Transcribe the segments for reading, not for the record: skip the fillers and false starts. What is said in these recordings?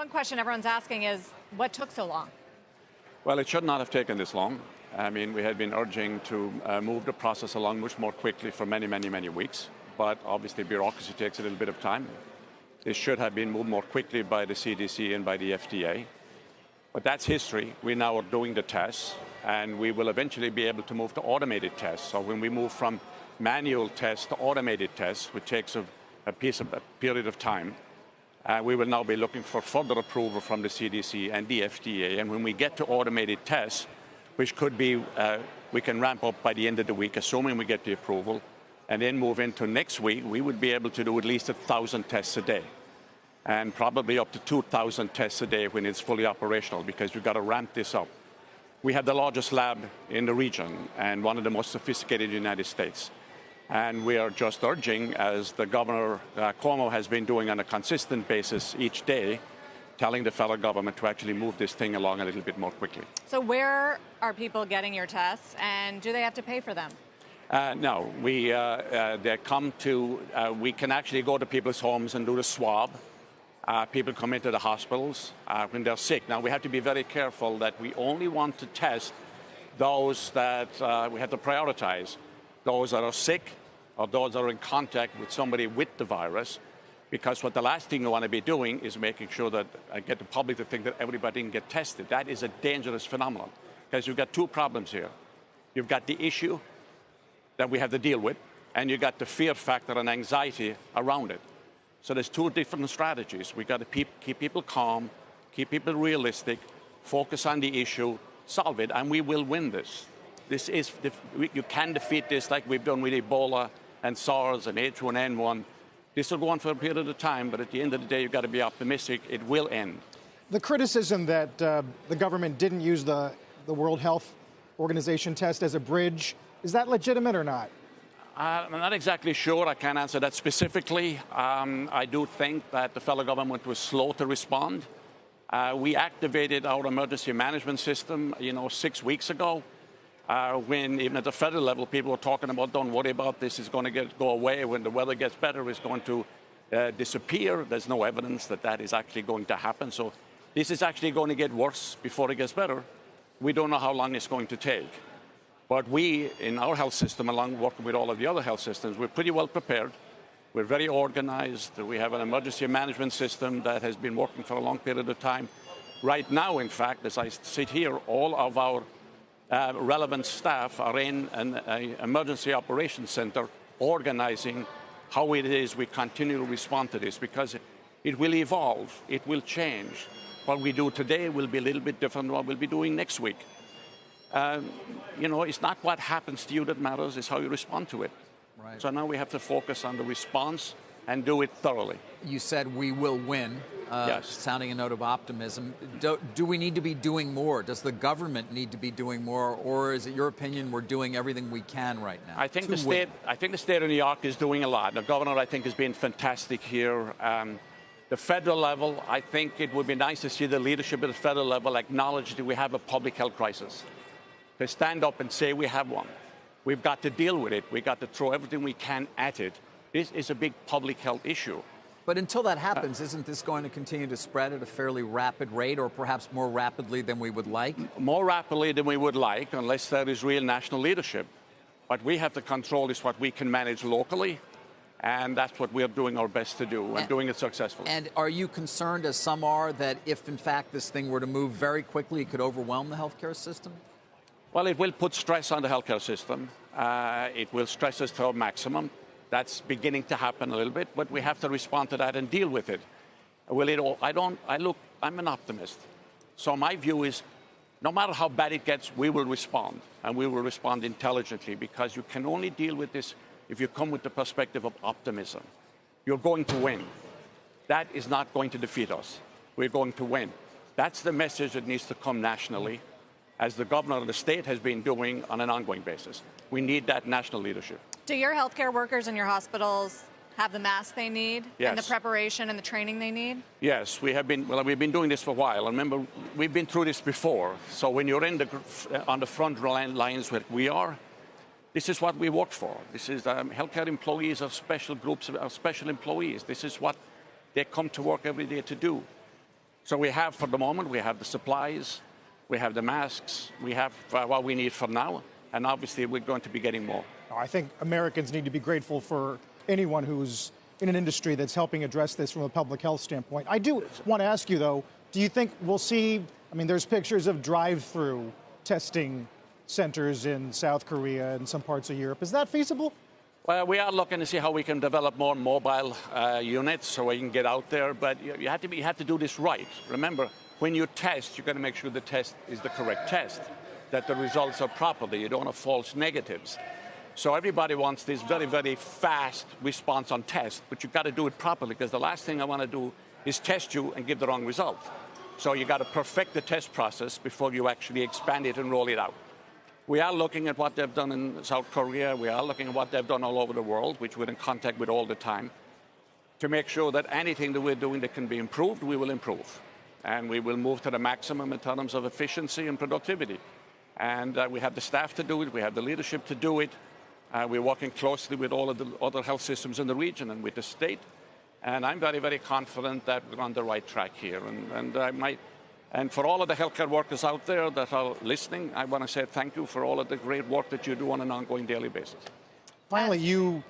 one question everyone's asking is, what took so long? Well, it should not have taken this long. I mean, we had been urging to move the process along much more quickly for many, many, many weeks. But obviously, bureaucracy takes a little bit of time. This should have been moved more quickly by the CDC and by the FDA. But that's history. We now are doing the tests, and we will eventually be able to move to automated tests. So when we move from manual tests to automated tests, which takes a period of time, we will now be looking for further approval from the CDC and the FDA. And when we get to automated tests, which could be, we can ramp up by the end of the week, assuming we get the approval, and then move into next week, we would be able to do at least 1,000 tests a day, and probably up to 2,000 tests a day when it's fully operational, because we've got to ramp this up. We have the largest lab in the region and one of the most sophisticated in the United States. And we are just urging, as the Governor Cuomo has been doing on a consistent basis each day, telling the federal government to actually move this thing along a little bit more quickly. So where are people getting your tests, and do they have to pay for them? No, they come to, we can actually go to people's homes and do the swab. People come into the hospitals when they're sick. Now, we have to be very careful that we only want to test those that we have to prioritize, those that are sick or those that are in contact with somebody with the virus, because what the last thing we want to be doing is making sure that I get the public to think that everybody can get tested. That is a dangerous phenomenon, because you've got two problems here. You've got the issue that we have to deal with, and you got the fear factor and anxiety around it. So there's two different strategies. We got to keep people calm, keep people realistic, focus on the issue, solve it, and we will win this. You can defeat this like we've done with Ebola and SARS and H1N1. This will go on for a period of time, but at the end of the day, you've got to be optimistic. It will end. The criticism that the government didn't use the World Health Organization test as a bridge, is that legitimate or not? I'm not exactly sure. I can't answer that specifically. I do think that the federal government was slow to respond. We activated our emergency management system, 6 weeks ago, when even at the federal level, people were talking about, don't worry about this, it's going to go away. When the weather gets better, it's going to disappear. There's no evidence that that is actually going to happen. So this is actually going to get worse before it gets better. We don't know how long it's going to take. But we, in our health system, along working with all of the other health systems, we're pretty well prepared. We're very organized. We have an emergency management system that has been working for a long period of time. Right now, in fact, as I sit here, all of our relevant staff are in an emergency operations center organizing how it is we continue to respond to this, because it will evolve, it will change. What we do today will be a little bit different than what we'll be doing next week. It's not what happens to you that matters, it's how you respond to it. Right. So now we have to focus on the response and do it thoroughly. You said we will win, yes. Sounding a note of optimism. Do we need to be doing more? Does the government need to be doing more, or is it your opinion we're doing everything we can right now? I think the state of New York is doing a lot. The governor, I think, has been fantastic here. The federal level, I think it would be nice to see the leadership at the federal level acknowledge that we have a public health crisis. To stand up and say we have one. We've got to deal with it. We've got to throw everything we can at it. This is a big public health issue. But until that happens, isn't this going to continue to spread at a fairly rapid rate, or perhaps more rapidly than we would like? More rapidly than we would like, unless there is real national leadership. What we have to control is what we can manage locally, and that's what we're doing our best to do, and doing it successfully. And are you concerned, as some are, that if, in fact, this thing were to move very quickly, it could overwhelm the healthcare system? Well, it will put stress on the healthcare system. It will stress us to a maximum. That's beginning to happen a little bit, but we have to respond to that and deal with it. I'm an optimist. So my view is, no matter how bad it gets, we will respond, and we will respond intelligently, because you can only deal with this if you come with the perspective of optimism. You're going to win. That is not going to defeat us. We're going to win. That's the message that needs to come nationally, as the governor of the state has been doing on an ongoing basis. We need that national leadership. Do your healthcare workers in your hospitals have the masks they need? Yes. And the preparation and the training they need? Yes, we've been doing this for a while. Remember, we've been through this before. So when you're on the front lines where we are, this is what we work for. This is healthcare employees are special groups, are special employees. This is what they come to work every day to do. So we have, for the moment, we have the supplies, we have the masks, we have what we need for now, and obviously we're going to be getting more. I think Americans need to be grateful for anyone who's in an industry that's helping address this from a public health standpoint. I do want to ask you, though, do you think we'll see, I mean, there's pictures of drive-through testing centers in South Korea and some parts of Europe. Is that feasible? Well, we are looking to see how we can develop more mobile units so we can get out there, but you have to do this right. Remember, when you test, you've got to make sure the test is the correct test, that the results are proper, that you don't have false negatives. So everybody wants this very, very fast response on test, but you've got to do it properly, because the last thing I want to do is test you and give the wrong result. So you got to perfect the test process before you actually expand it and roll it out. We are looking at what they've done in South Korea. We are looking at what they've done all over the world, which we're in contact with all the time, to make sure that anything that we're doing that can be improved, we will improve. And we will move to the maximum in terms of efficiency and productivity. And we have the staff to do it. We have the leadership to do it. We're working closely with all of the other health systems in the region and with the state. And I'm very, very confident that we're on the right track here. And for all of the healthcare workers out there that are listening, I want to say thank you for all of the great work that you do on an ongoing daily basis. Finally, you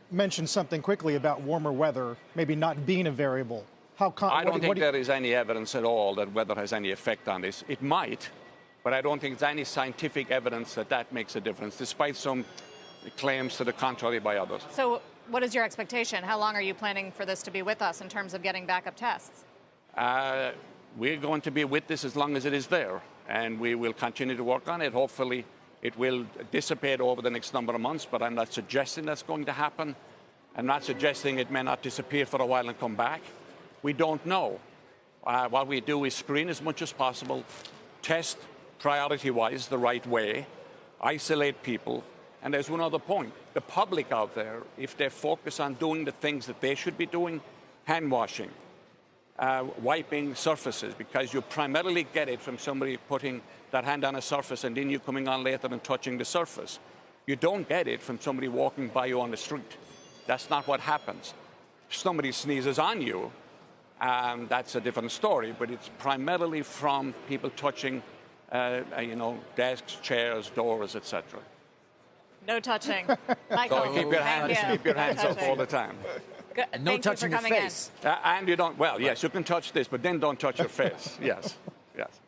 mentioned something quickly about warmer weather maybe not being a variable. I don't think there is any evidence at all that weather has any effect on this. It might, but I don't think there's any scientific evidence that that makes a difference, despite some claims to the contrary by others. So what is your expectation? How long are you planning for this to be with us in terms of getting backup tests? We're going to be with this as long as it is there, and we will continue to work on it. Hopefully, it will dissipate over the next number of months, but I'm not suggesting that's going to happen. I'm not suggesting it may not disappear for a while and come back. We don't know. What we do is screen as much as possible, test priority-wise the right way, isolate people, and there's one other point. The public out there, if they focus on doing the things that they should be doing, hand washing, wiping surfaces, because you primarily get it from somebody putting that hand on a surface and then you coming on later and touching the surface. You don't get it from somebody walking by you on the street. That's not what happens. If somebody sneezes on you, that's a different story, but it's primarily from people touching, desks, chairs, doors, etc. No touching. Michael, so keep your hands up all the time. Good. And no touching your face. And you don't, well, yes, you can touch this, but then don't touch your face. Yes, yes.